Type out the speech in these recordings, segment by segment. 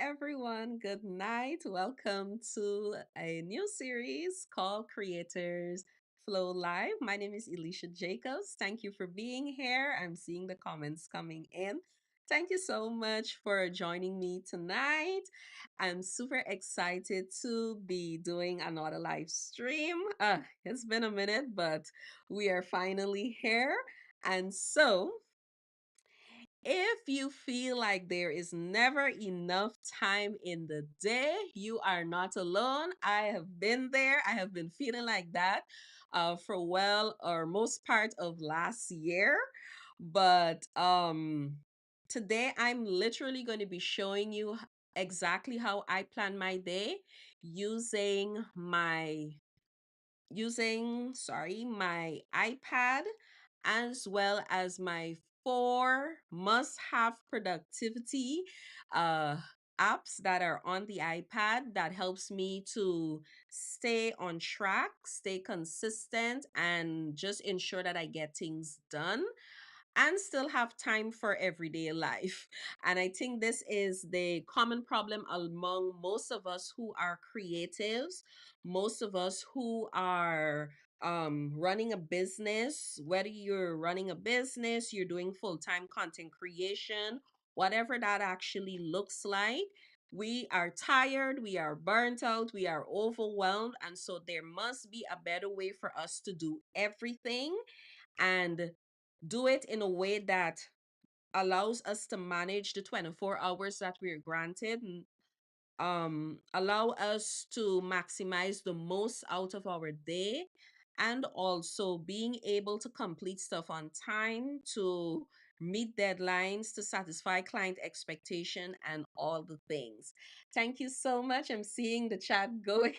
everyone. Good night. Welcome to a new series called Creators Flow Live. My name is Elisha Jacobs. Thank you for being here. I'm seeing the comments coming in. Thank you so much for joining me tonight. I'm super excited to be doing another live stream. It's been a minute, but we are finally here. And so, if you feel like there is never enough time in the day, you are not alone. I have been there. I have been feeling like that for well or most part of last year. But today I'm literally going to be showing you exactly how I plan my day using my iPad as well as my four must-have productivity uh apps that are on the iPad that helps me to stay on track, stay consistent, and just ensure that I get things done and still have time for everyday life. And I think this is the common problem among most of us who are creatives, most of us who are running a business, whether you're running a business, you're doing full-time content creation, whatever that actually looks like. We are tired, we are burnt out, we are overwhelmed, and so there must be a better way for us to do everything and do it in a way that allows us to manage the 24 hours that we're granted, allow us to maximize the most out of our day, and also being able to complete stuff on time, to meet deadlines, to satisfy client expectation, and all the things. Thank you so much. I'm seeing the chat going.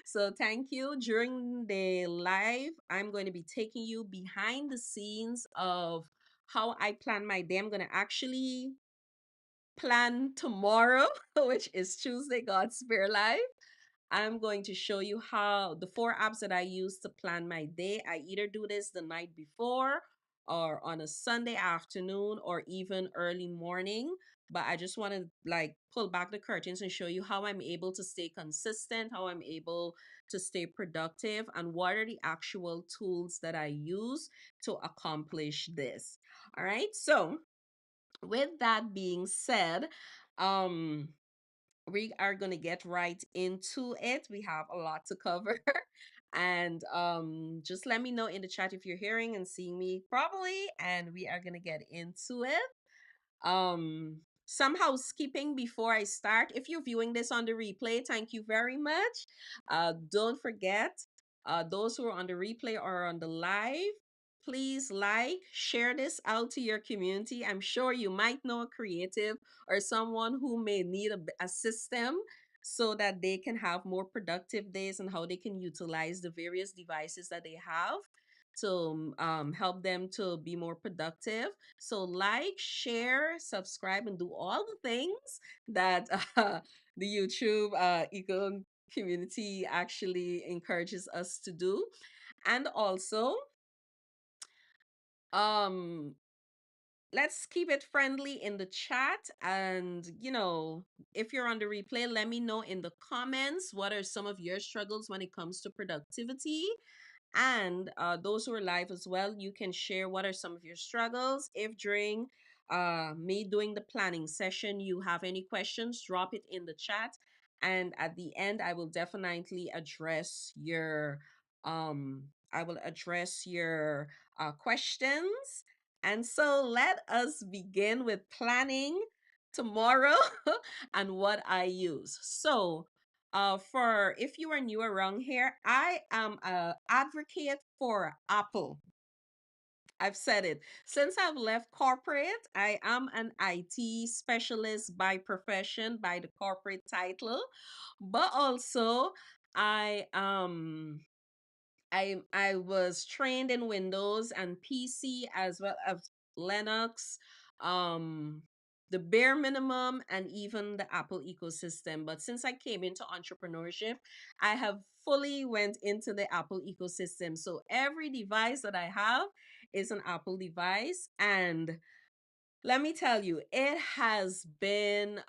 So thank you. During the live, I'm going to be taking you behind the scenes of how I plan my day. I'm going to actually plan tomorrow, which is Tuesday, God's Spare Life. I'm going to show you how the four apps that I use to plan my day. I either do this the night before or on a Sunday afternoon or even early morning. But I just want to like pull back the curtains and show you how I'm able to stay consistent, how I'm able to stay productive, and what are the actual tools that I use to accomplish this. All right. So, with that being said, um, we are going to get right into it. We have a lot to cover. And just let me know in the chat if you're hearing and seeing me properly, and we are going to get into it. Some housekeeping before I start. If you're viewing this on the replay, thank you very much. Don't forget, those who are on the replay or on the live, please like, share this out to your community. I'm sure you might know a creative or someone who may need a system so that they can have more productive days and how they can utilize the various devices that they have to help them to be more productive. So like, share, subscribe, and do all the things that the YouTube eco community actually encourages us to do. And also, um, let's keep it friendly in the chat. And, if you're on the replay, let me know in the comments what are some of your struggles when it comes to productivity. And those who are live as well, you can share what are some of your struggles. If during me doing the planning session, you have any questions, drop it in the chat. And at the end, I will definitely address your questions. And so let us begin with planning tomorrow and what I use. So for if you are new around here, I am a advocate for Apple. I've said it. Since I've left corporate, I am an IT specialist by profession, by the corporate title, but also I um I was trained in Windows and PC as well as Linux, um, the bare minimum, and even the Apple ecosystem. But since I came into entrepreneurship, I have fully went into the Apple ecosystem. So every device that I have is an Apple device, and let me tell you, it has been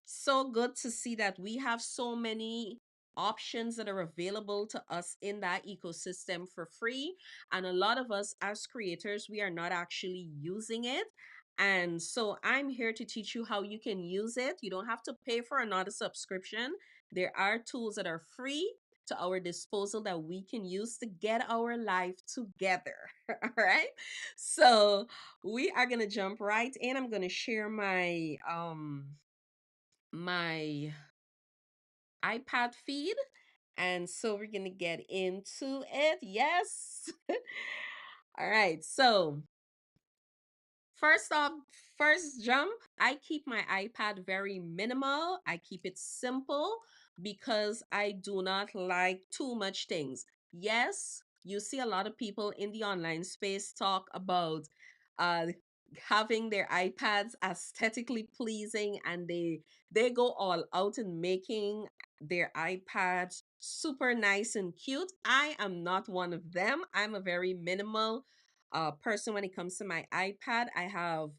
so good to see that we have so many options that are available to us in that ecosystem for free. And a lot of us as creators, we are not actually using it. And so I'm here to teach you how you can use it. You don't have to pay for another subscription. There are tools that are free to our disposal that we can use to get our life together. All right. So we are going to jump right in. I'm going to share my iPad feed. And so we're going to get into it. Yes. All right. So first off, first jump, I keep my iPad very minimal. I keep it simple because I do not like too much things. Yes, you see a lot of people in the online space talk about uh having their iPads aesthetically pleasing, and they go all out in making their iPads super nice and cute. I am not one of them. I'm a very minimal person when it comes to my iPad. I have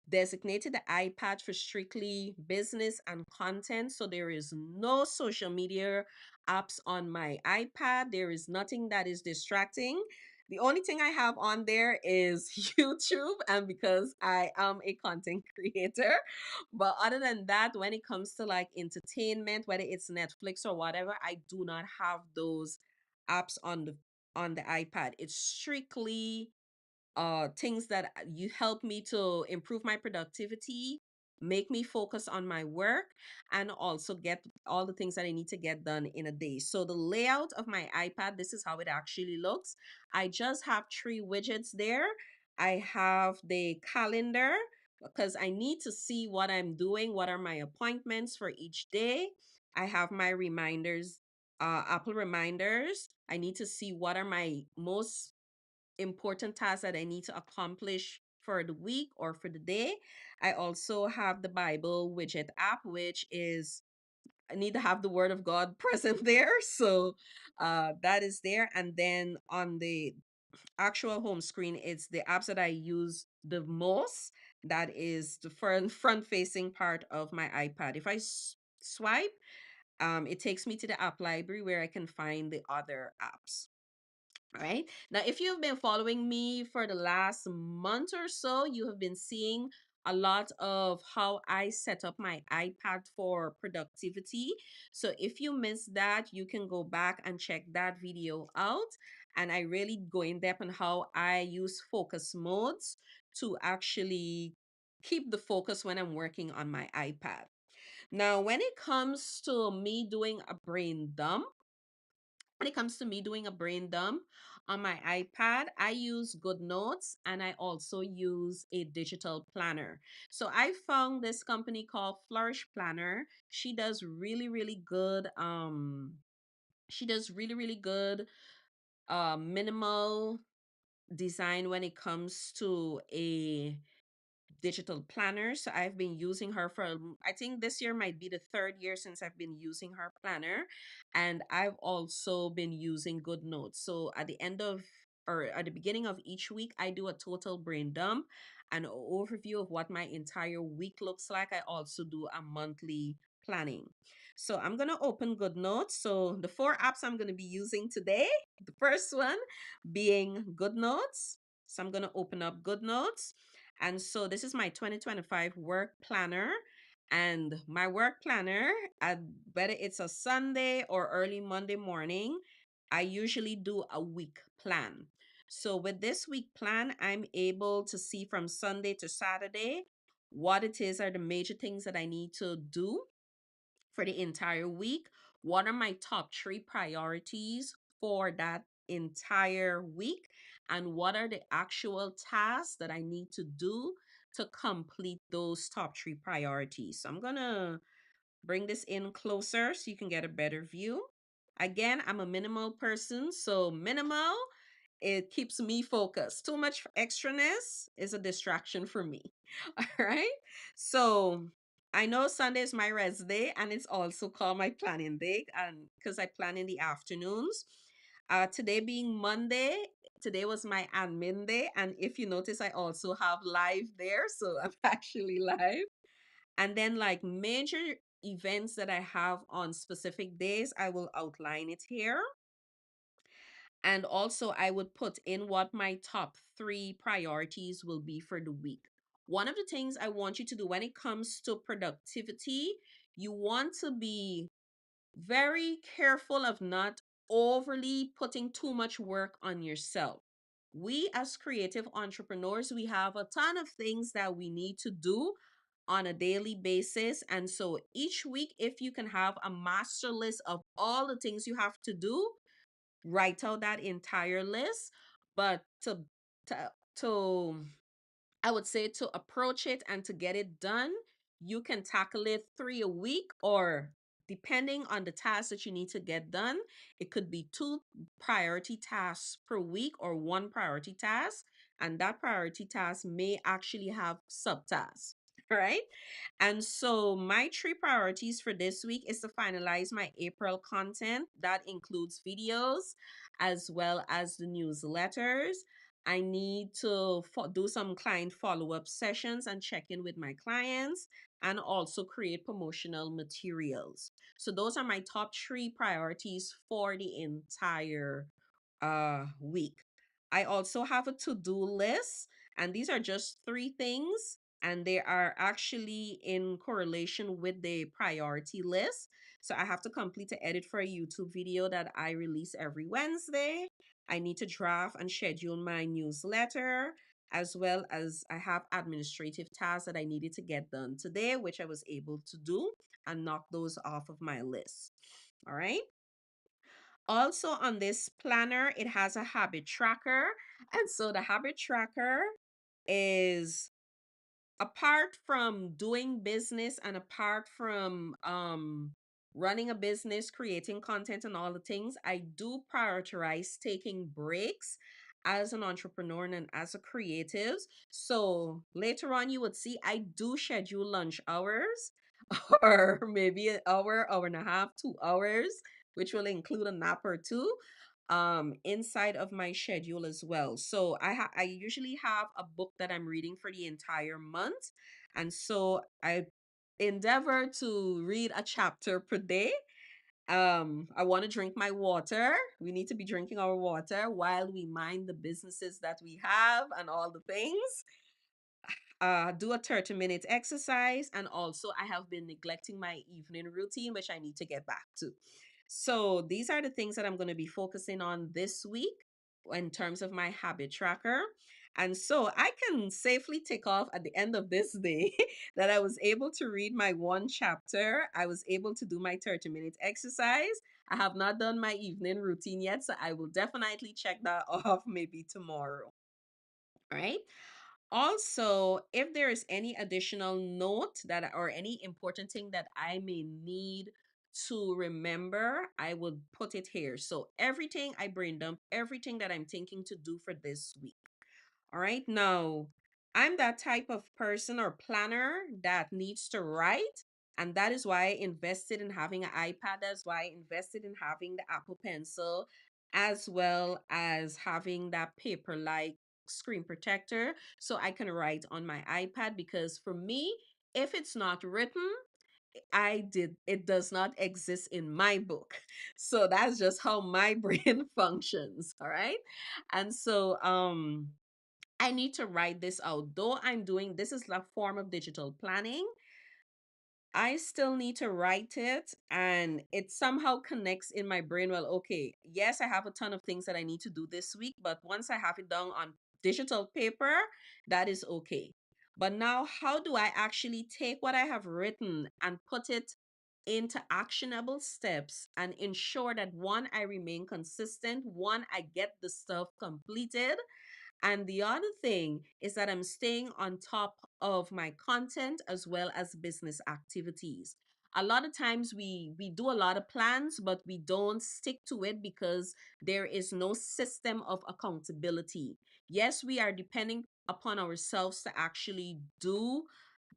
designated the iPad for strictly business and content. So there is no social media apps on my iPad. There is nothing that is distracting. The only thing I have on there is YouTube, and because I am a content creator. But other than that, when it comes to like entertainment, whether it's Netflix or whatever, I do not have those apps on the iPad. It's strictly things that you help me to improve my productivity, make me focus on my work, and also get all the things that I need to get done in a day. So the layout of my iPad, this is how it actually looks. I just have three widgets there. I have the calendar because I need to see what I'm doing, what are my appointments for each day. I have my reminders, Apple reminders. I need to see what are my most important tasks that I need to accomplish for the week or for the day. I also have the Bible widget app, which is I need to have the word of God present there. So that is there. And then on the actual home screen, it's the apps that I use the most. That is the front facing part of my iPad. If I swipe, it takes me to the app library where I can find the other apps. All right. Now, if you've been following me for the last month or so, you have been seeing a lot of how I set up my iPad for productivity. So if you missed that, you can go back and check that video out. And I really go in depth on how I use focus modes to actually keep the focus when I'm working on my iPad. Now, when it comes to me doing a brain dump on my iPad, I use GoodNotes and I also use a digital planner. So I found this company called Flourish Planner. She does really good minimal design when it comes to a digital planner. So I've been using her for, I think this year might be the third year since I've been using her planner. And I've also been using GoodNotes. So at the end of, or at the beginning of each week, I do a total brain dump, an overview of what my entire week looks like. I also do a monthly planning. So I'm going to open GoodNotes. So the four apps I'm going to be using today, the first one being GoodNotes. So I'm going to open up GoodNotes. And so this is my 2025 work planner. And my work planner, whether it's a Sunday or early Monday morning, I usually do a week plan. So with this week plan, I'm able to see from Sunday to Saturday what it is are the major things that I need to do for the entire week. What are my top three priorities for that entire week? And what are the actual tasks that I need to do to complete those top three priorities? So I'm going to bring this in closer so you can get a better view. Again, I'm a minimal person, so minimal, it keeps me focused. Too much extraness is a distraction for me. All right. So I know Sunday is my rest day and it's also called my planning day, and because I plan in the afternoons. Today being Monday, today was my admin day. And if you notice, I also have live there. So I'm actually live. And then like major events that I have on specific days, I will outline it here. And also, I would put in what my top three priorities will be for the week. One of the things I want you to do when it comes to productivity, you want to be very careful of not overly putting too much work on yourself. We as creative entrepreneurs, we have a ton of things that we need to do on a daily basis. And so each week, if you can have a master list of all the things you have to do, write out that entire list. But to I would say to approach it and to get it done, you can tackle it 3 a week, or depending on the task that you need to get done, it could be two priority tasks per week or one priority task. And that priority task may actually have subtasks, right? And so my three priorities for this week is to finalize my April content. That includes videos as well as the newsletters. I need to do some client follow up sessions and check in with my clients, and also create promotional materials. So, those are my top three priorities for the entire week. I also have a to do list, and these are just three things, and they are actually in correlation with the priority list. So, I have to complete an edit for a YouTube video that I release every Wednesday. I need to draft and schedule my newsletter, as well as I have administrative tasks that I needed to get done today, which I was able to do and knock those off of my list. All right. Also, on this planner, it has a habit tracker. And so the habit tracker is, apart from doing business and apart from running a business, creating content and all the things, I do prioritize taking breaks as an entrepreneur and as a creative. So later on you would see I do schedule lunch hours or maybe an hour, hour and a half, 2 hours, which will include a nap or two inside of my schedule as well. So I usually have a book that I'm reading for the entire month, and so I endeavor to read a chapter per day. I want to drink my water. We need to be drinking our water while we mind the businesses that we have and all the things. Do a 30-minute exercise, and also I have been neglecting my evening routine, which I need to get back to. So these are the things that I'm going to be focusing on this week in terms of my habit tracker. And so I can safely tick off at the end of this day that I was able to read my one chapter. I was able to do my 30-minute exercise. I have not done my evening routine yet, so I will definitely check that off maybe tomorrow. All right. Also, if there is any additional note that or any important thing that I may need to remember, I would put it here. So everything I brain dump, everything that I'm thinking to do for this week. All right. Now, I'm that type of person or planner that needs to write. And that is why I invested in having an iPad. That's why I invested in having the Apple Pencil, as well as having that paper like screen protector so I can write on my iPad. Because for me, if it's not written, it does not exist in my book. So that's just how my brain functions. All right. And so, I need to write this out. Though I'm doing this is a form of digital planning, I still need to write it, and it somehow connects in my brain. Well, okay, yes, I have a ton of things that I need to do this week, but once I have it down on digital paper, that is okay. But now, how do I actually take what I have written and put it into actionable steps and ensure that one, I remain consistent, one, I get the stuff completed, and the other thing is that I'm staying on top of my content as well as business activities. A lot of times we do a lot of plans, but we don't stick to it because there is no system of accountability. Yes, we are depending upon ourselves to actually do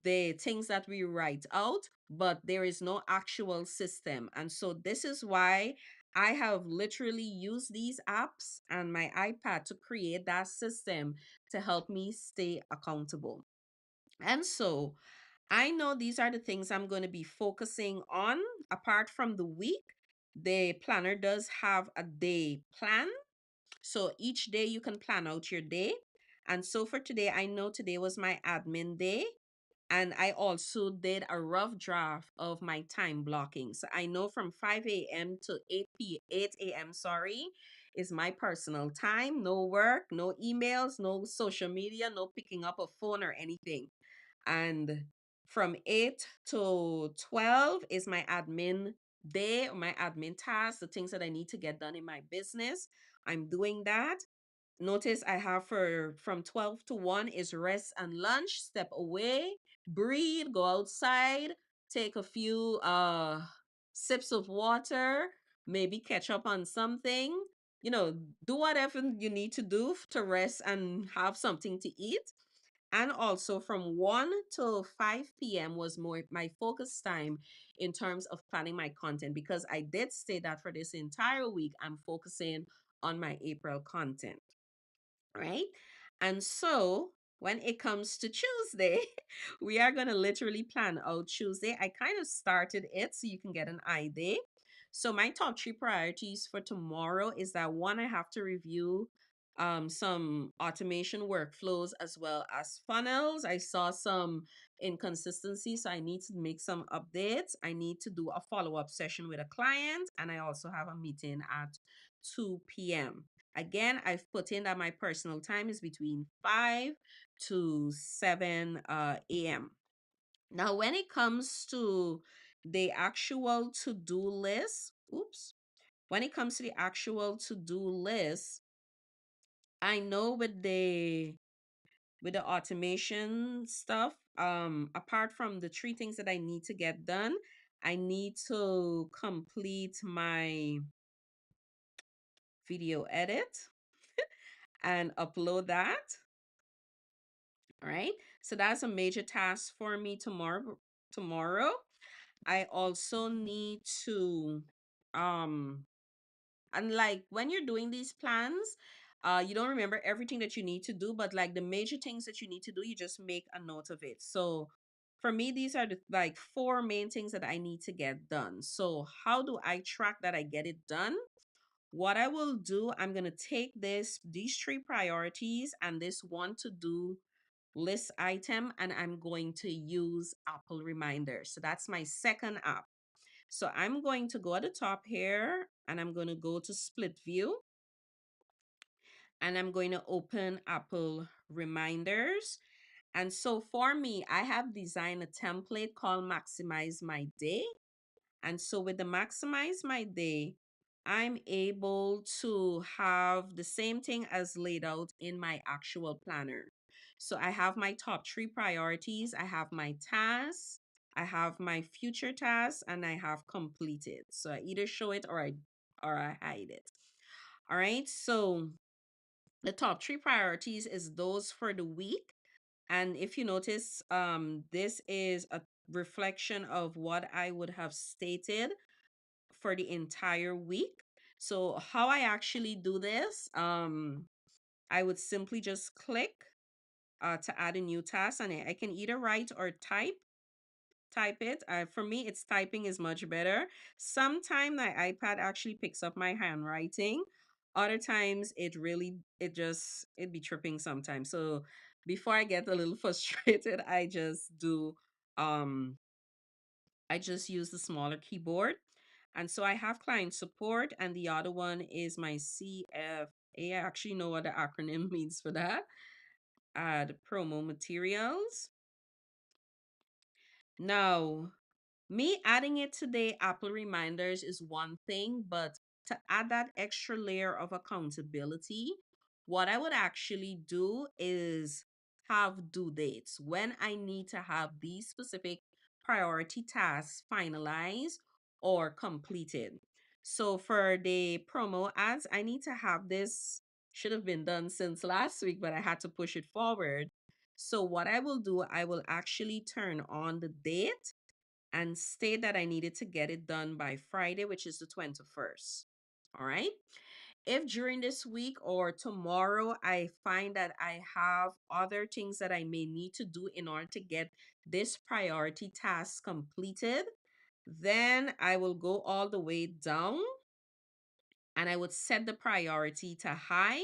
the things that we write out, but there is no actual system. And so this is why I have literally used these apps and my iPad to create that system to help me stay accountable. And so I know these are the things I'm going to be focusing on. Apart from the week, the planner does have a day plan. So each day you can plan out your day. And so for today, I know today was my admin day. And I also did a rough draft of my time blocking. So I know from 5 a.m. to 8 a.m., sorry, is my personal time. No work, no emails, no social media, no picking up a phone or anything. And from 8 to 12 is my admin day, or my admin tasks, the things that I need to get done in my business. I'm doing that. Notice I have for from 12 to 1 is rest and lunch. Step away, breathe, go outside, take a few sips of water, maybe catch up on something. Do whatever you need to do to rest and have something to eat. And also from 1 to 5 p.m. was more my focus time in terms of planning my content, because I did say that for this entire week I'm focusing on my April content, right? And so when it comes to Tuesday, we are going to literally plan out Tuesday. I kind of started it so you can get an idea. So my top three priorities for tomorrow is that one, I have to review some automation workflows as well as funnels. I saw some inconsistency, so I need to make some updates. I need to do a follow-up session with a client, and I also have a meeting at 2 p.m. Again, I've put in that my personal time is between 5 to 7 a.m. Now, when it comes to the actual to-do list, when it comes to the actual to-do list, I know with the automation stuff, apart from the three things that I need to get done, I need to complete my video edit and upload that. All right. So that's a major task for me tomorrow. I also need to um and like when you're doing these plans, you don't remember everything that you need to do, but like the major things that you need to do, you just make a note of it. So for me, these are the like four main things that I need to get done. So how do I track that I get it done? What I will do, I'm gonna take these three priorities and this one to do list item, and I'm going to use Apple Reminders. So that's my second app. So I'm going to go at the top here and I'm going to go to split view and I'm going to open Apple Reminders. And so for me, I have designed a template called Maximize My Day. And so with the Maximize My Day, I'm able to have the same thing as laid out in my actual planner. So I have my top three priorities, I have my tasks, I have my future tasks, and I have completed. So I either show it or I hide it. All right. So the top three priorities is those for the week. And if you notice, this is a reflection of what I would have stated for the entire week. So how I actually do this, I would simply just click to add a new task, and I can either write or type it. For me, it's typing is much better. Sometimes my iPad actually picks up my handwriting. Other times it be tripping sometimes. So before I get a little frustrated, um I just use the smaller keyboard. And so I have client support, and the other one is my CFA. I actually know what the acronym means for that. The promo materials. Now, me adding it to the Apple Reminders is one thing, but to add that extra layer of accountability, what I would actually do is have due dates when I need to have these specific priority tasks finalized or completed. So for the promo ads, I need to have this, should have been done since last week, but I had to push it forward. So what I will do, I will actually turn on the date and state that I needed to get it done by Friday, which is the 21st. All right. If during this week or tomorrow I find that I have other things that I may need to do in order to get this priority task completed, then I will go all the way down and I would set the priority to high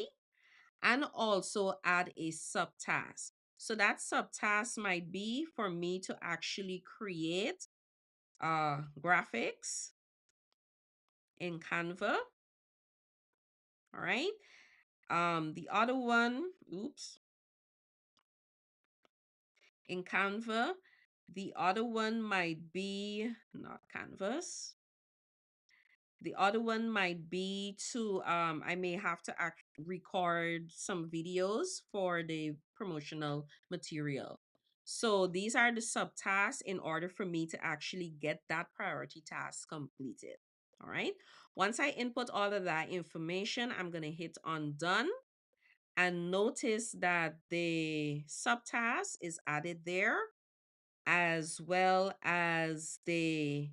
and also add a subtask. So that subtask might be for me to actually create graphics in Canva. All right. The other one, oops, in Canva. The other one might be not Canvas. The other one might be to I may have to record some videos for the promotional material. So these are the subtasks in order for me to actually get that priority task completed. All right. Once I input all of that information, I'm going to hit on done and notice that the subtask is added there as well as the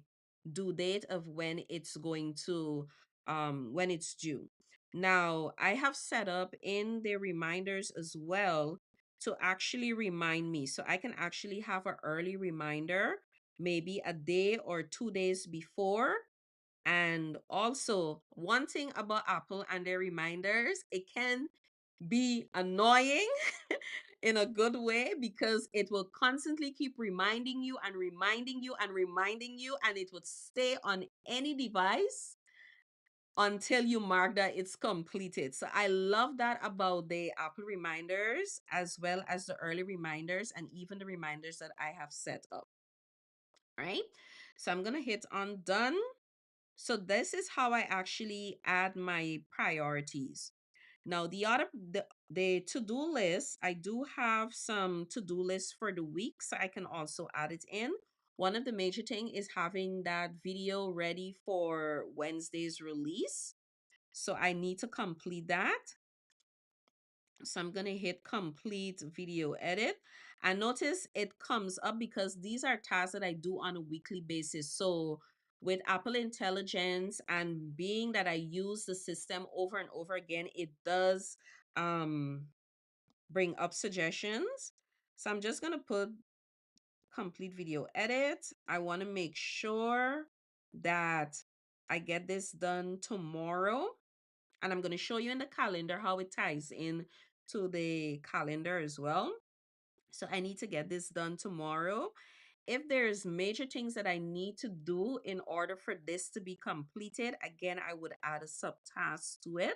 due date of when it's going to when it's due. Now, I have set up in the reminders as well to actually remind me. So I can actually have an early reminder, maybe a day or 2 days before. And also, one thing about Apple and their reminders, it can be annoying in a good way because it will constantly keep reminding you and reminding you and reminding you, and it would stay on any device until you mark that it's completed. So I love that about the Apple reminders as well as the early reminders and even the reminders that I have set up. All right. So I'm going to hit on done. So this is how I actually add my priorities. Now the to-do list, I do have some to-do lists for the week, so I can also add it in. One of the major thing is having that video ready for Wednesday's release. So I need to complete that. So I'm going to hit complete video edit. And notice it comes up because these are tasks that I do on a weekly basis. So with Apple Intelligence and being that I use the system over and over again, it does bring up suggestions. So I'm just going to put complete video edit. I want to make sure that I get this done tomorrow. And I'm going to show you in the calendar how it ties in to the calendar as well. So I need to get this done tomorrow. If there's major things that I need to do in order for this to be completed, again, I would add a subtask to it.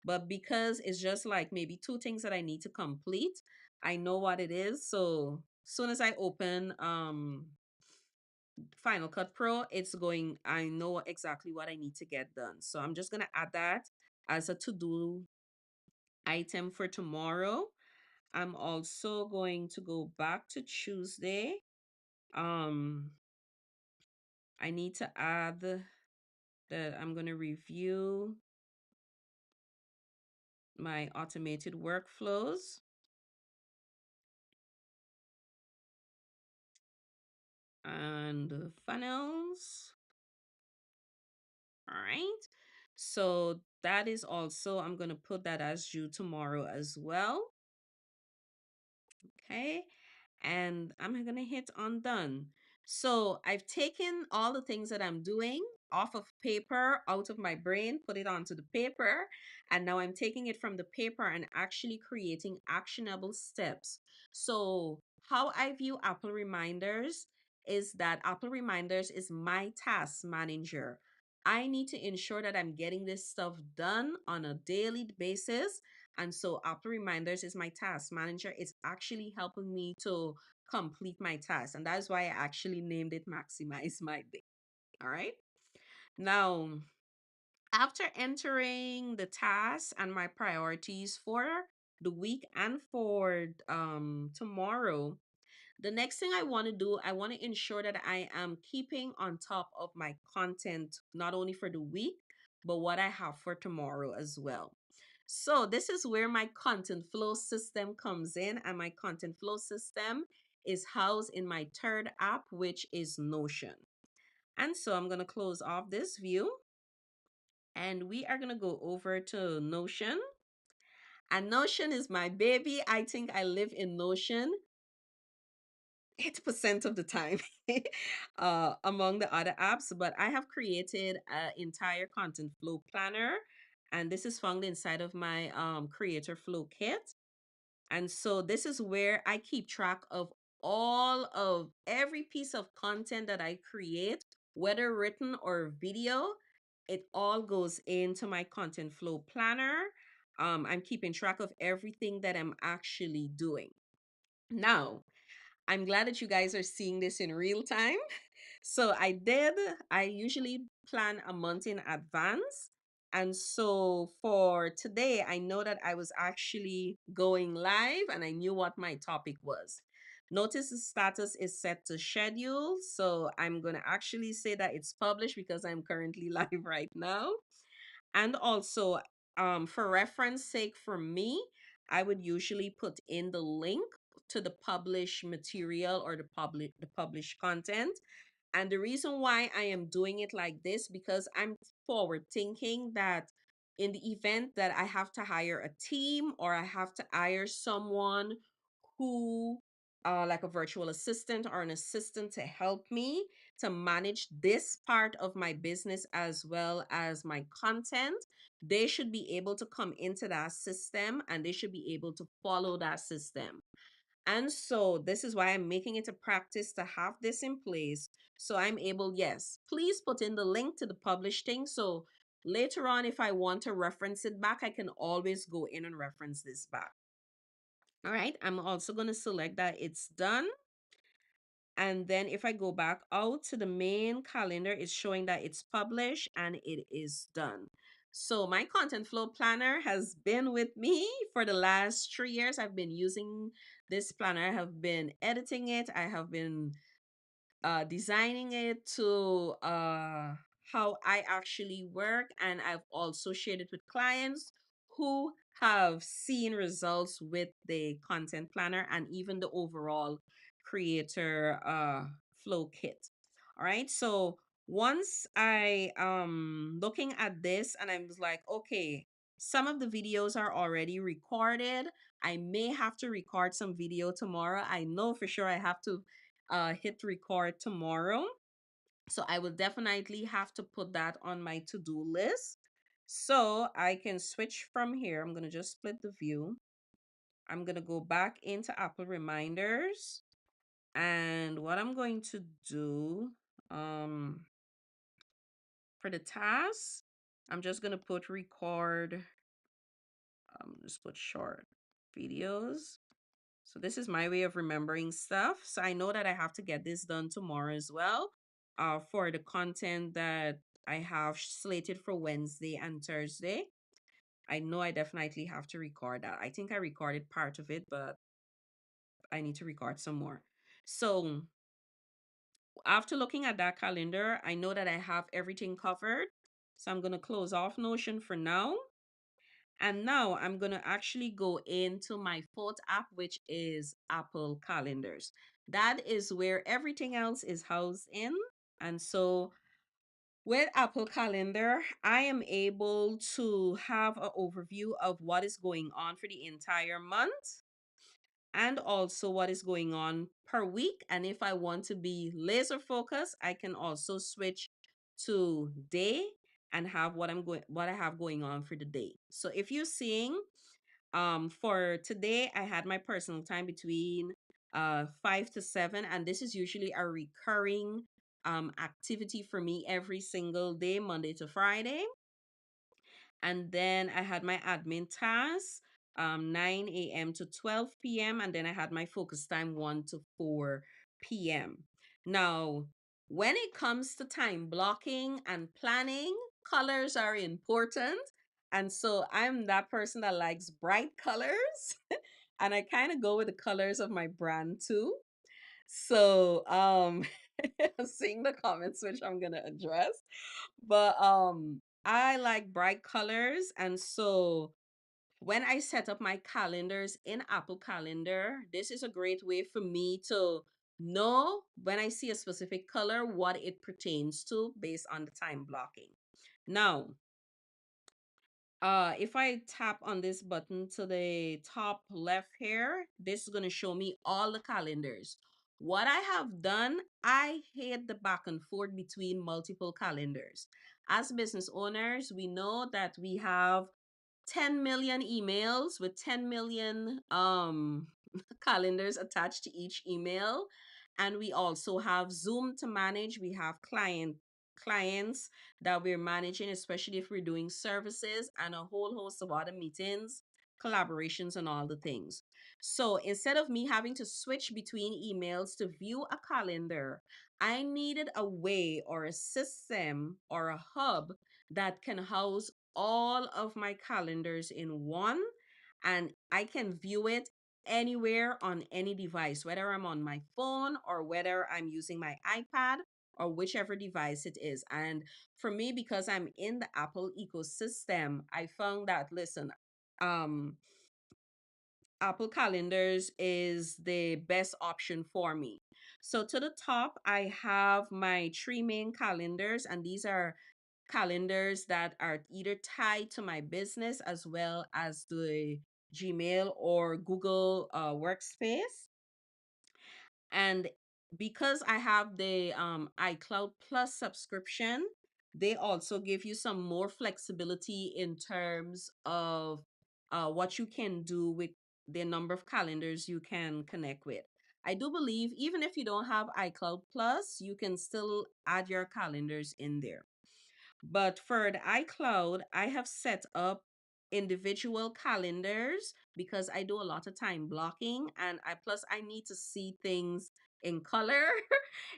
But because it's just like maybe two things that I need to complete, I know what it is. So as soon as I open Final Cut Pro, I know exactly what I need to get done. So I'm just going to add that as a to-do item for tomorrow. I'm also going to go back to Tuesday. Um, I need to add that I'm going to review my automated workflows and funnels. All right. So that is also, I'm going to put that as due tomorrow as well. Okay. And I'm going to hit on done. So I've taken all the things that I'm doing off of paper, out of my brain, put it onto the paper. And now I'm taking it from the paper and actually creating actionable steps. So how I view Apple Reminders is that Apple Reminders is my task manager. I need to ensure that I'm getting this stuff done on a daily basis. And so Apple Reminders is my task manager. It's actually helping me to complete my task. And that's why I actually named it Maximize My Day. All right. Now, after entering the tasks and my priorities for the week and for tomorrow, the next thing I want to do, I want to ensure that I am keeping on top of my content, not only for the week, but what I have for tomorrow as well. So this is where my content flow system comes in, and my content flow system is housed in my third app, which is Notion. And so I'm going to close off this view. And we are going to go over to Notion. And Notion is my baby. I think I live in Notion 8% of the time among the other apps. But I have created an entire content flow planner. And this is found inside of my creator flow kit. And so this is where I keep track of all of every piece of content that I create, whether written or video. It all goes into my content flow planner. I'm keeping track of everything that I'm actually doing. Now, I'm glad that you guys are seeing this in real time. So I usually plan a month in advance. And so for today, I know that I was actually going live and I knew what my topic was. Notice the status is set to schedule. So I'm going to actually say that it's published because I'm currently live right now. And also, for reference sake for me, I would usually put in the link to the published material or the published content. And the reason why I am doing it like this, because I'm forward thinking that in the event that I have to hire a team or I have to hire someone who, like a virtual assistant or an assistant to help me to manage this part of my business as well as my content, they should be able to come into that system and they should be able to follow that system. And so this is why I'm making it a practice to have this in place. So I'm able, yes, please put in the link to the published thing. So later on, if I want to reference it back, I can always go in and reference this back. All right, I'm also going to select that it's done. And then if I go back out to the main calendar, it's showing that it's published and it is done. So my content flow planner has been with me for the last 3 years. I've been using this planner. I have been editing it. I have been designing it to how I actually work. And I've also shared it with clients who have seen results with the content planner and even the overall creator flow kit. All right. So once I looking at this and I was like, okay, some of the videos are already recorded. I may have to record some video tomorrow. I know for sure I have to hit record tomorrow. So I will definitely have to put that on my to-do list. So I can switch from here. I'm going to just split the view. I'm going to go back into Apple Reminders. And what I'm going to do for the task, I'm just going to put record, just put short videos. So this is my way of remembering stuff. So I know that I have to get this done tomorrow as well. For the content that I have slated for Wednesday and Thursday. I know I definitely have to record that. I think I recorded part of it, but I need to record some more. So after looking at that calendar, I know that I have everything covered. So I'm going to close off Notion for now. And now I'm going to actually go into my fourth app, which is Apple Calendars. That is where everything else is housed in. And so with Apple Calendar, I am able to have an overview of what is going on for the entire month and also what is going on per week. And if I want to be laser focused, I can also switch to day and have what I have going on for the day. So if you're seeing for today, I had my personal time between 5 to 7, and this is usually a recurring activity for me every single day, Monday to Friday. And then I had my admin tasks, 9 a.m. to 12 p.m. And then I had my focus time 1 to 4 p.m. Now, when it comes to time blocking and planning, colors are important. And so I'm that person that likes bright colors. And I kind of go with the colors of my brand too. So, seeing the comments, which I'm gonna address, but I like bright colors, and so when I set up my calendars in Apple Calendar, this is a great way for me to know when I see a specific color what it pertains to based on the time blocking. Now, If I tap on this button to the top left here, this is going to show me all the calendars. What I have done, I hate the back and forth between multiple calendars. As business owners, we know that we have 10 million emails with 10 million calendars attached to each email, and we also have Zoom to manage. We have clients that we're managing, especially if we're doing services, and a whole host of other meetings, collaborations, and all the things. So instead of me having to switch between emails to view a calendar, I needed a way or a system or a hub that can house all of my calendars in one, and I can view it anywhere on any device, whether I'm on my phone or whether I'm using my iPad or whichever device it is. And for me, because I'm in the Apple ecosystem, I found that, listen, um Apple Calendars is the best option for me. So to the top, I have my three main calendars, and these are calendars that are either tied to my business as well as the Gmail or Google Workspace. And because I have the iCloud Plus subscription, they also give you some more flexibility in terms of what you can do with the number of calendars you can connect with. I do believe even if you don't have iCloud Plus, you can still add your calendars in there. But for the iCloud, I have set up individual calendars because I do a lot of time blocking, and I need to see things in color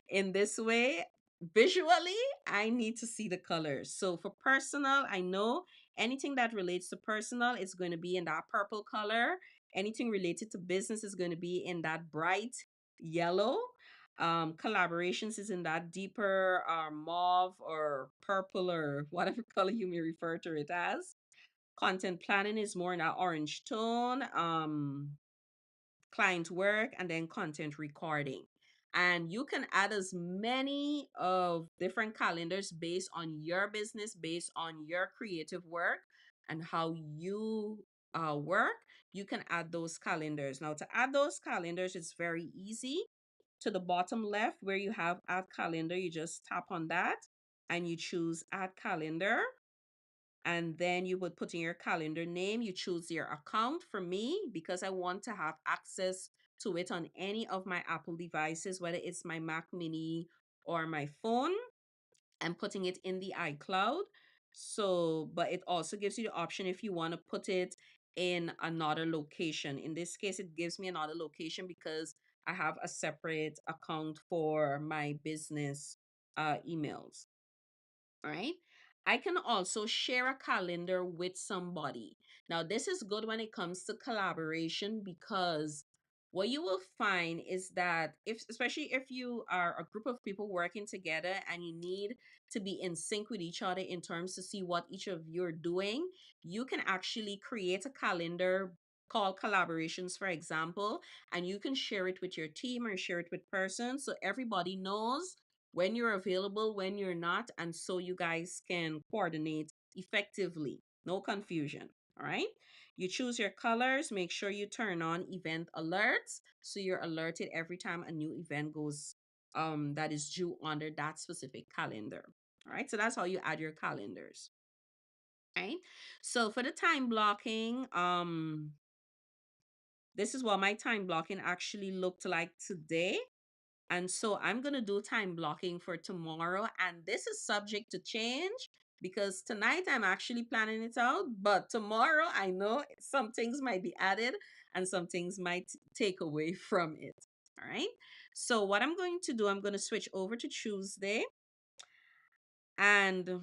in this way. Visually, I need to see the colors. So for personal, I know anything that relates to personal is going to be in that purple color. Anything related to business is going to be in that bright yellow. Collaborations is in that deeper mauve or purple or whatever color you may refer to it as. Content planning is more in that orange tone. Client work, and then content recording. And you can add as many of different calendars based on your business, based on your creative work and how you work. You can add those calendars. Now, to add those calendars, it's very easy. To the bottom left where you have add calendar, you just tap on that and you choose add calendar, and then you would put in your calendar name. You choose your account. For me, because I want to have access to it on any of my Apple devices, whether it's my Mac Mini or my phone, I'm putting it in the iCloud. So, but it also gives you the option if you want to put it in another location. In this case, it gives me another location because I have a separate account for my business emails. All right. I can also share a calendar with somebody. Now, this is good when it comes to collaboration because what you will find is that if especially if you are a group of people working together and you need to be in sync with each other in terms to see what each of you are doing, you can actually create a calendar called collaborations, for example, and you can share it with your team or share it with persons so everybody knows when you're available, when you're not, and so you guys can coordinate effectively. No confusion. All right. You choose your colors. Make sure you turn on event alerts so you're alerted every time a new event goes that is due under that specific calendar. All right. So that's how you add your calendars. Right. So for the time blocking, this is what my time blocking actually looked like today. And so I'm going to do time blocking for tomorrow. And this is subject to change because tonight I'm actually planning it out. But tomorrow I know some things might be added and some things might take away from it. All right. So what I'm going to do, I'm going to switch over to Tuesday. And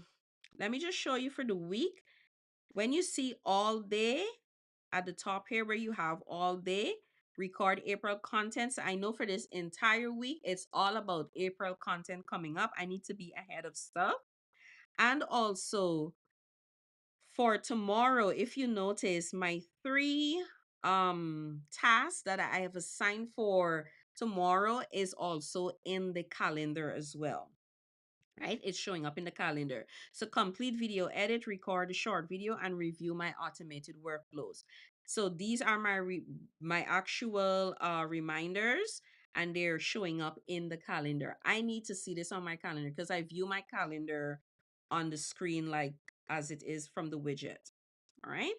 let me just show you for the week. When you see all day, at the top here where you have all day, record April content. So I know for this entire week, it's all about April content coming up. I need to be ahead of stuff. And also for tomorrow, if you notice, my three tasks that I have assigned for tomorrow is also in the calendar as well. right? It's showing up in the calendar. So complete video edit, record a short video, and review my automated workflows. So these are my actual reminders, and they're showing up in the calendar. I need to see this on my calendar because I view my calendar on the screen like as it is from the widget. All right.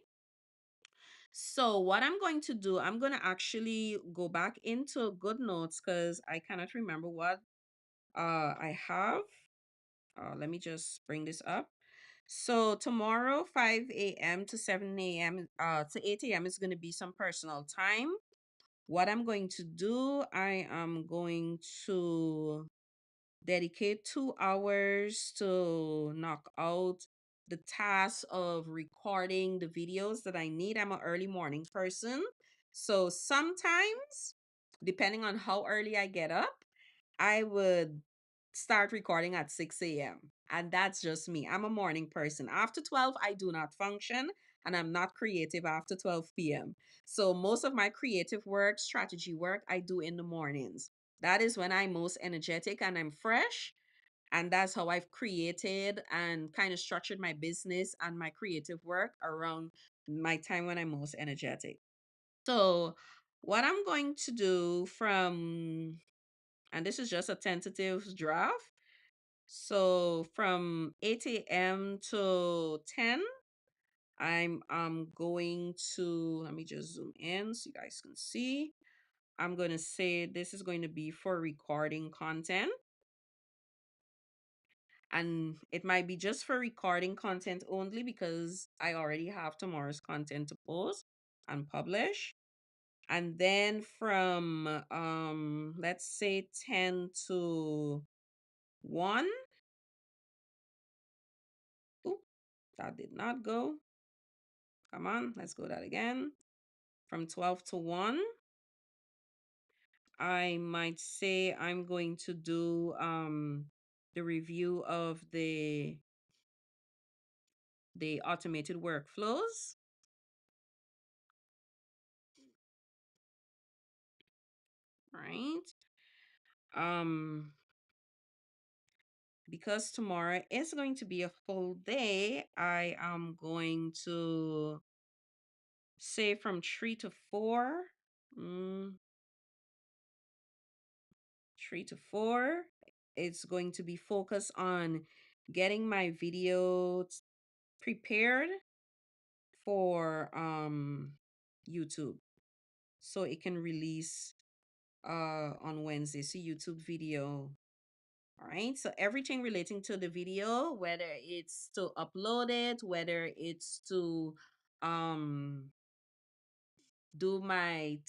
So what I'm going to do, I'm going to actually go back into GoodNotes because I cannot remember what I have. Let me just bring this up. So tomorrow, 5 a.m. to 7 a.m. To 8 a.m. is going to be some personal time. What I'm going to do, I am going to dedicate 2 hours to knock out the task of recording the videos that I need. I'm an early morning person. So sometimes, depending on how early I get up, I would start recording at 6 a.m. And that's just me. I'm a morning person. After 12, I do not function and I'm not creative after 12 p.m. So most of my creative work, strategy work, I do in the mornings. That is when I'm most energetic and I'm fresh. And that's how I've created and kind of structured my business and my creative work around my time when I'm most energetic. So, what I'm going to do from, and this is just a tentative draft. So, from 8 a.m. to 10, I'm going to, let me just zoom in so you guys can see. I'm going to say this is going to be for recording content. And it might be just for recording content only because I already have tomorrow's content to post and publish. And then from let's say 10 to 1. Oh, that did not go. Come on, let's go that again. From 12 to 1, I might say I'm going to do the review of the automated workflows, right? Um because tomorrow is going to be a full day, I am going to say from 3 to 4. Mm, 3 to 4. It's going to be focused on getting my videos prepared for YouTube so it can release on Wednesday. So YouTube video. All right. So everything relating to the video, whether it's to upload it, whether it's to um do my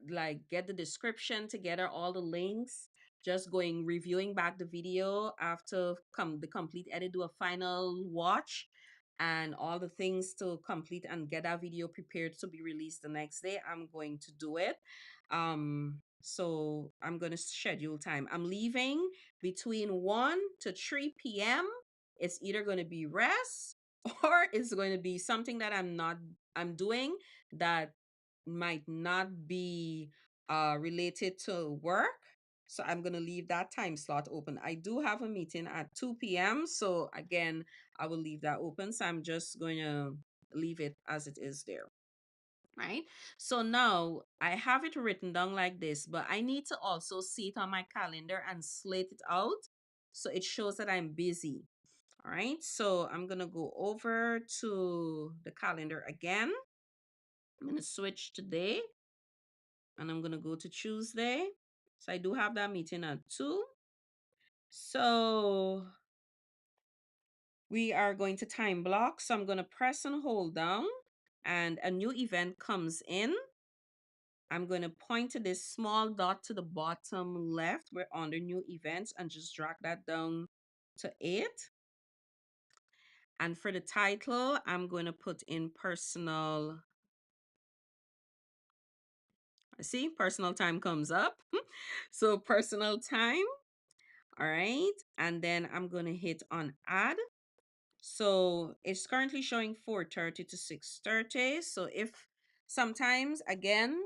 like get the description together, all the links, just going reviewing back the video after the complete edit, do a final watch and all the things to complete and get that video prepared to be released the next day. I'm going to do it. So I'm going to schedule time. I'm leaving between 1 to 3 p.m. It's either going to be rest or it's going to be something that I'm doing that might not be related to work. So I'm going to leave that time slot open. I do have a meeting at 2 p.m. So again, I will leave that open. So I'm just going to leave it as it is there. Right. So now I have it written down like this, but I need to also see it on my calendar and slate it out so it shows that I'm busy. All right. So I'm going to go over to the calendar again. I'm going to switch today and I'm going to go to Tuesday. So I do have that meeting at 2. So we are going to time block. So I'm going to press and hold down and a new event comes in. I'm going to point to this small dot to the bottom left. We're under new events and just drag that down to 8. And for the title, I'm going to put in personal. See, personal time comes up. So personal time. All right. And then I'm going to hit on add. So it's currently showing 4:30 to 6:30. So if sometimes, again,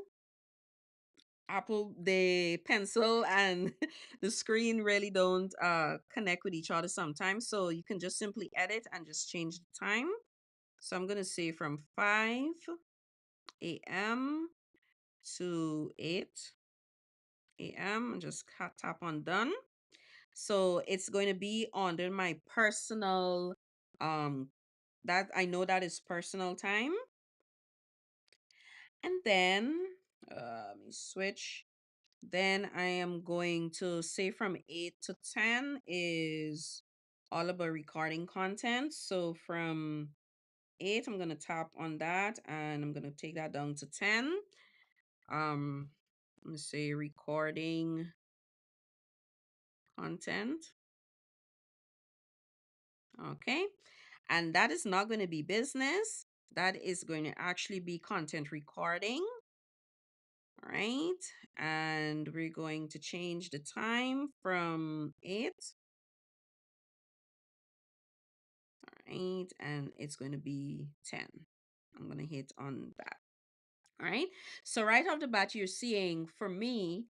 Apple, the pencil and the screen really don't connect with each other sometimes. So you can just simply edit and just change the time. So I'm gonna say from 5 a.m. to 8 a.m. and just tap on done. So it's going to be under my personal that I know that is personal time. And then let me switch. Then I am going to say from 8 to 10 is all about recording content. So from 8, I'm going to tap on that and I'm going to take that down to 10. Let me say recording content. Okay. And that is not going to be business. That is going to actually be content recording. All right. And we're going to change the time from 8. All right. And it's going to be 10. I'm going to hit on that. All right. So right off the bat, you're seeing for me,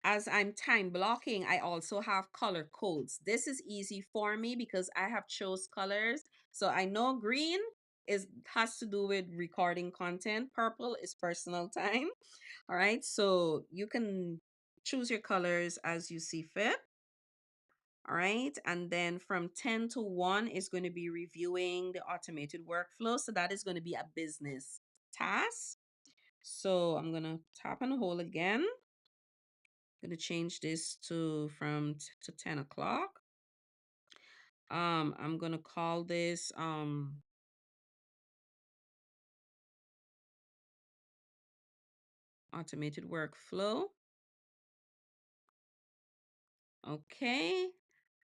as I'm time blocking, I also have color codes. This is easy for me because I have chose colors. So I know green is has to do with recording content. Purple is personal time. All right. So you can choose your colors as you see fit. All right. And then from 10 to 1 is going to be reviewing the automated workflow. So that is going to be a business task. So I'm going to tap and hold again. Going to change this to from to 10 o'clock. I'm going to call this automated workflow. Okay.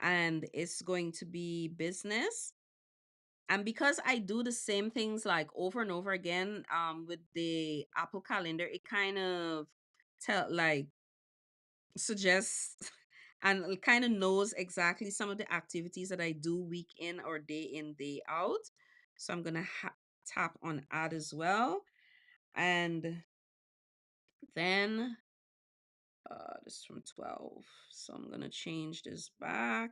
And it's going to be business. And because I do the same things like over and over again with the Apple Calendar, it kind of tell like suggests and it kind of knows exactly some of the activities that I do week in, day out. So I'm gonna tap on add as well. And then this is from 12. So I'm gonna change this back.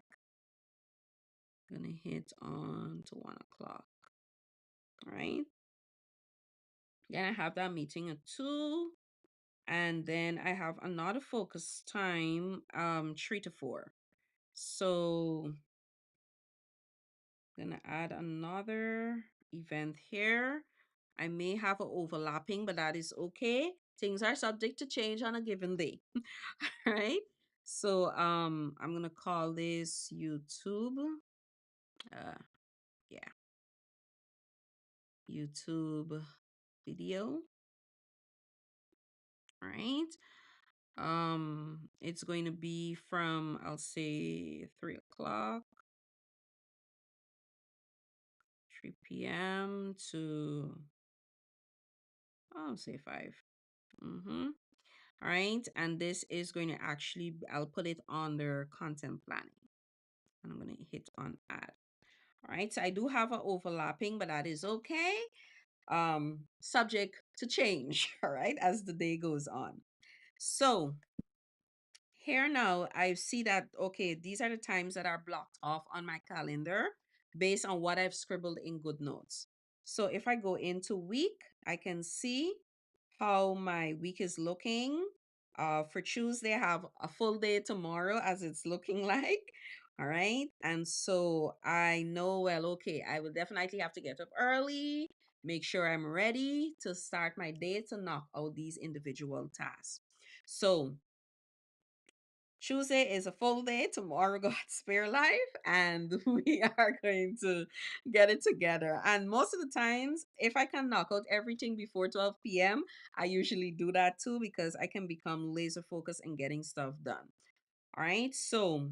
I'm gonna hit on to 1 o'clock. All right. Then I have that meeting at 2. And then I have another focus time, 3 to 4. So gonna add another event here. I may have an overlapping, but that is okay. Things are subject to change on a given day. All right. So I'm gonna call this YouTube. Uh yeah, YouTube video. All right. It's going to be from I'll say 3 o'clock, 3 p.m. to I'll say 5. Mm-hmm. All right. And this is going to actually, I'll put it under content planning. And I'm going to hit on add. All right. So I do have an overlapping, but that is okay. Subject to change. All right. As the day goes on. So here now, I see that, okay, these are the times that are blocked off on my calendar based on what I've scribbled in GoodNotes. So if I go into week, I can see how my week is looking. For Tuesday, I have a full day tomorrow as it's looking like. All right. And so I know, well, okay, I will definitely have to get up early, make sure I'm ready to start my day to knock out these individual tasks. So Tuesday is a full day. Tomorrow, God's spare life, and we are going to get it together. And most of the times, if I can knock out everything before 12 p.m., I usually do that too because I can become laser focused in getting stuff done. All right. So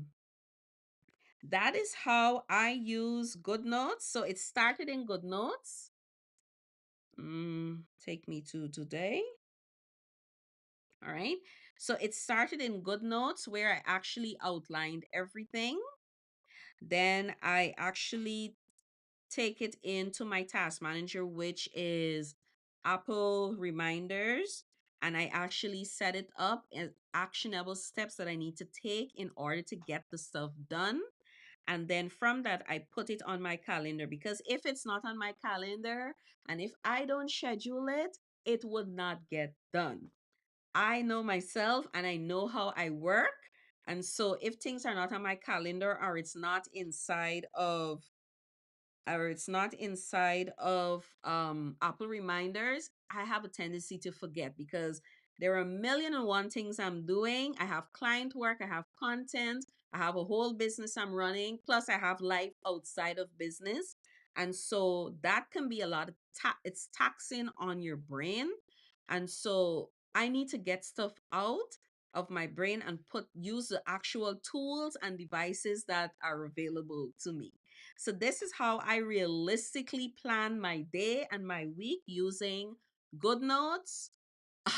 that is how I use GoodNotes. So it started in GoodNotes. Take me to today. All right. So it started in GoodNotes where I actually outlined everything. Then I actually take it into my task manager, which is Apple Reminders. and I actually set it up as actionable steps that I need to take in order to get the stuff done. And then from that, I put it on my calendar, because if it's not on my calendar and if I don't schedule it, it would not get done. I know myself and I know how I work. And so if things are not on my calendar, or it's not inside of Apple reminders, I have a tendency to forget, because there are a million and one things I'm doing. I have client work, I have content, I have a whole business I'm running, plus I have life outside of business. And so that can be a lot of it's taxing on your brain. And so I need to get stuff out of my brain and put use the actual tools and devices that are available to me. So this is how I realistically plan my day and my week, using GoodNotes,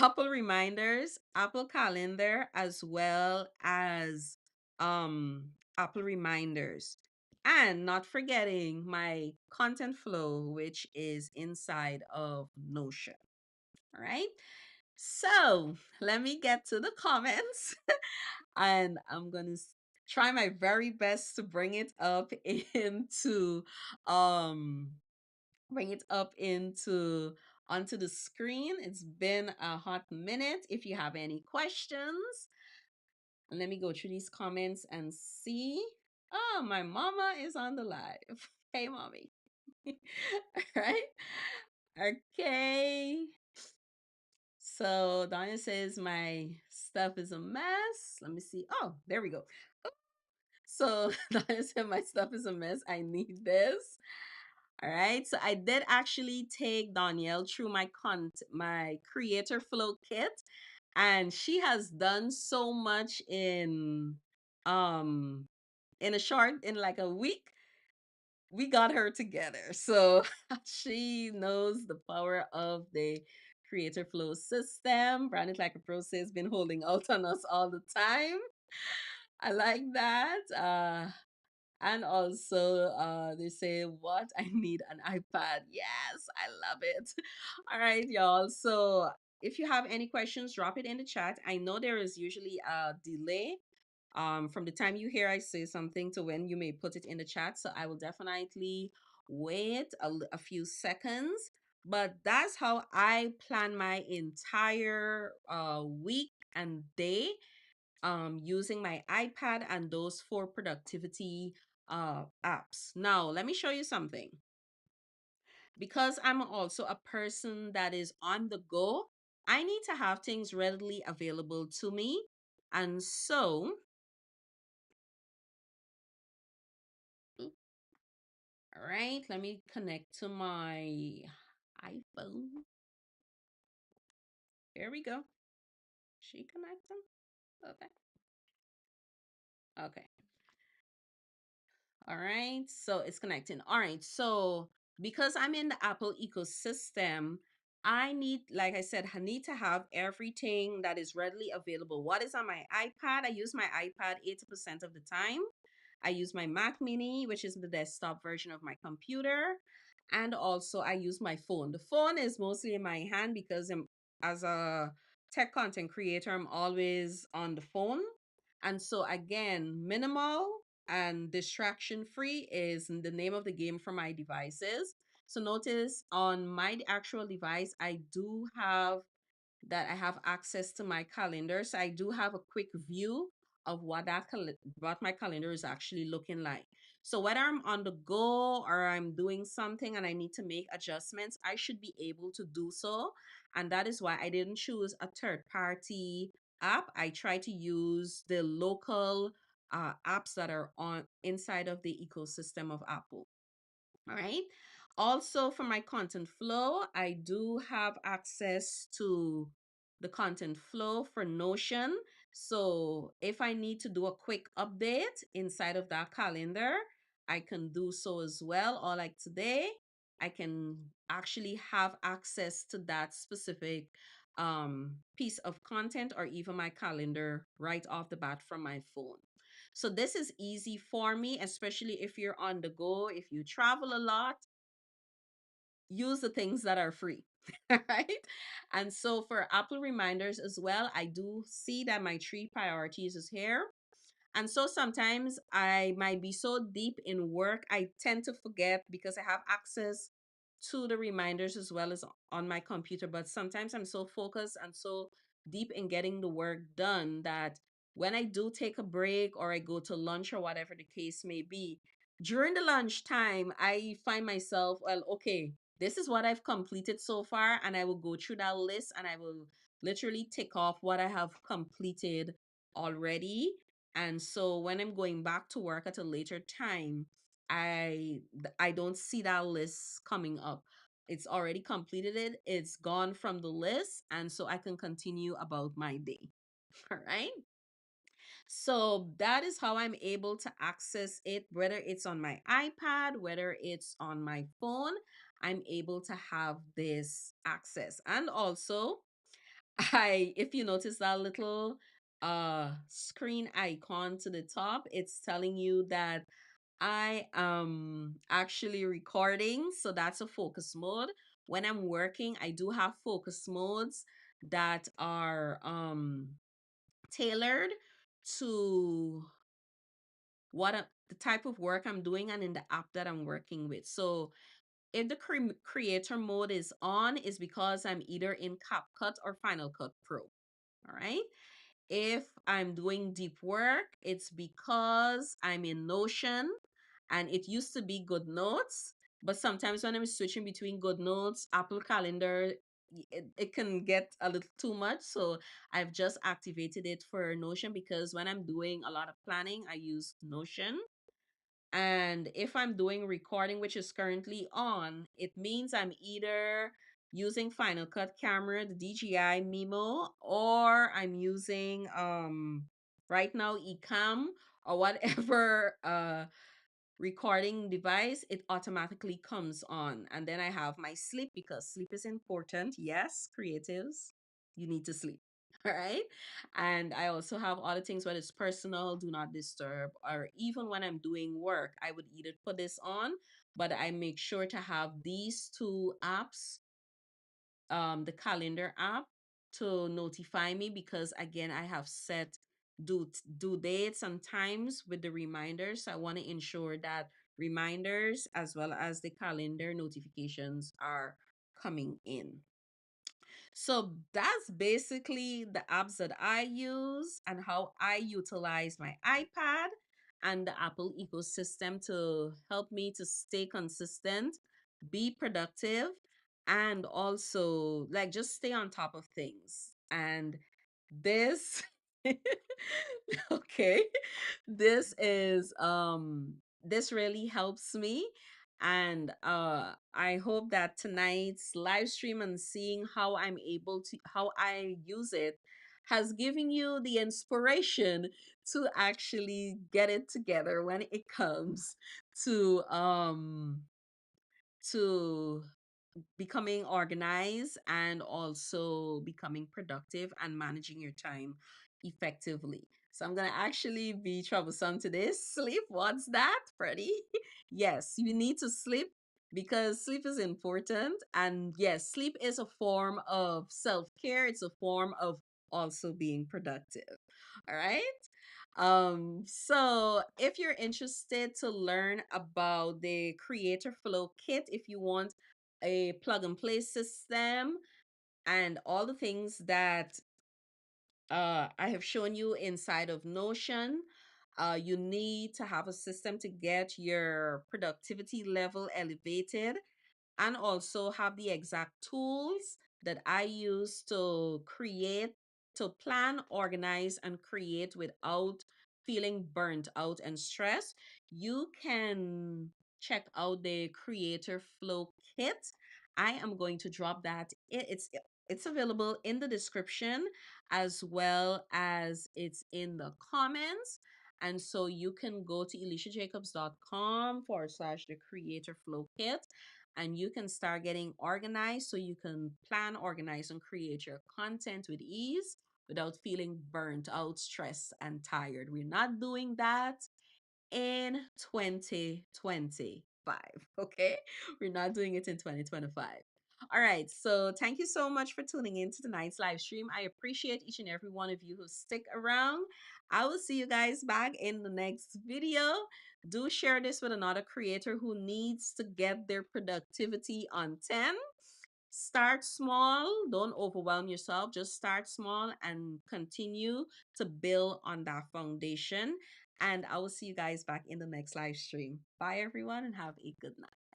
Apple reminders, Apple Calendar, as well as Apple reminders. And not forgetting my content flow, which is inside of Notion. All right. So let me get to the comments. And I'm going to try my very best to bring it up into um bring it up into onto the screen. It's been a hot minute. If you have any questions, let me go through these comments and see. Oh, my mama is on the live. Hey, mommy. All right. Okay. So Danya says my stuff is a mess. Let me see. Oh, there we go. So Danya said my stuff is a mess. I need this. All right. So I did actually take Danielle through my creator flow kit, and she has done so much um in like a week. We got her together. So she knows the power of the creator flow system. Branded Like a Pro has been holding out on us all the time. I like that. And also, they say, what? I need an iPad. Yes, I love it. All right, y'all. So if you have any questions, drop it in the chat. I know there is usually a delay from the time you hear I say something to when you may put it in the chat. So I will definitely wait a few seconds. But that's how I plan my entire week and day, using my iPad and those 4 productivity apps. Now, let me show you something. Because I'm also a person that is on the go, I need to have things readily available to me. And so, all right, let me connect to my iPhone. Here we go. She connecting? Okay. Okay. All right. So it's connecting. All right. So because I'm in the Apple ecosystem, I need, like I said, I need to have everything that is readily available. What is on my iPad? I use my iPad 80% of the time. I use my Mac Mini, which is the desktop version of my computer. And also I use my phone. The phone is mostly in my hand because as a tech content creator, I'm always on the phone. And so again, minimal and distraction free is the name of the game for my devices. So notice on my actual device, I have access to my calendar. So I do have a quick view of what my calendar is actually looking like. So whether I'm on the go or I'm doing something and I need to make adjustments, I should be able to do so. And that is why I didn't choose a third party app. I try to use the local apps that are on inside of the ecosystem of Apple. All right. Also, for my content flow, I do have access to the content flow for Notion. So if I need to do a quick update inside of that calendar, I can do so as well. Or like today, I can actually have access to that specific piece of content or even my calendar right off the bat from my phone. So this is easy for me, especially if you're on the go, if you travel a lot, use the things that are free. right? And so for Apple reminders as well, I do see that my three priorities is here. And so sometimes I might be so deep in work, I tend to forget because I have access to the reminders as well as on my computer. But sometimes I'm so focused and so deep in getting the work done that when I do take a break or I go to lunch or whatever the case may be, during the lunch time, I find myself, well, okay, this is what I've completed so far. And I will go through that list and I will literally tick off what I have completed already. And so when I'm going back to work at a later time, I don't see that list coming up. It's already completed it. It's gone from the list, and so I can continue about my day. All right. So that is how I'm able to access it, whether it's on my iPad, whether it's on my phone, I'm able to have this access. And also, if you notice that little screen icon to the top, it's telling you that I am actually recording. So that's a focus mode. When I'm working, I do have focus modes that are tailored to the type of work I'm doing and in the app that I'm working with. So if the creator mode is on, is because I'm either in CapCut or Final Cut Pro. All right. If I'm doing deep work, it's because I'm in Notion and it used to be GoodNotes. But sometimes when I'm switching between GoodNotes, Apple Calendar, it can get a little too much. So I've just activated it for Notion because when I'm doing a lot of planning, I use Notion. And if I'm doing recording, which is currently on, it means I'm either using Final Cut Camera, the DJI Mimo, or I'm using right now Ecamm or whatever recording device, it automatically comes on. And then I have my sleep because sleep is important. Yes, creatives, you need to sleep. All right. And I also have other things when it's personal, do not disturb, or even when I'm doing work, I would either put this on, but I make sure to have these two apps, the calendar app to notify me because again I have set due dates and times with the reminders. So I want to ensure that reminders as well as the calendar notifications are coming in. So that's basically the apps that I use and how I utilize my iPad and the Apple ecosystem to help me to stay consistent, be productive, and also like just stay on top of things. And this okay, this really helps me, and I hope that tonight's live stream and seeing how I use it has given you the inspiration to actually get it together when it comes to to becoming organized and also becoming productive and managing your time effectively. So I'm going to actually be troublesome today. Sleep, what's that, Freddie? Yes, you need to sleep because sleep is important. And yes, sleep is a form of self care, it's a form of also being productive. All right. So if you're interested to learn about the Creator Flow Kit, if you want a plug and play system and all the things that I have shown you inside of Notion. You need to have a system to get your productivity level elevated and also have the exact tools that I use to plan, organize, and create without feeling burnt out and stressed. You can check out the Creator Flow Kit. I am going to drop that. It's available in the description as well as it's in the comments. And so you can go to elishajacobs.com/, the Creator Flow Kit, and you can start getting organized so you can plan, organize, and create your content with ease without feeling burnt out, stressed, and tired. We're not doing that in 2025. Okay, we're not doing it in 2025. All right. So thank you so much for tuning in to tonight's live stream. I appreciate each and every one of you who stick around. I will see you guys back in the next video. Do share this with another creator who needs to get their productivity on 10. Start small. Don't overwhelm yourself. Just start small and continue to build on that foundation. And I will see you guys back in the next live stream. Bye, everyone, and have a good night.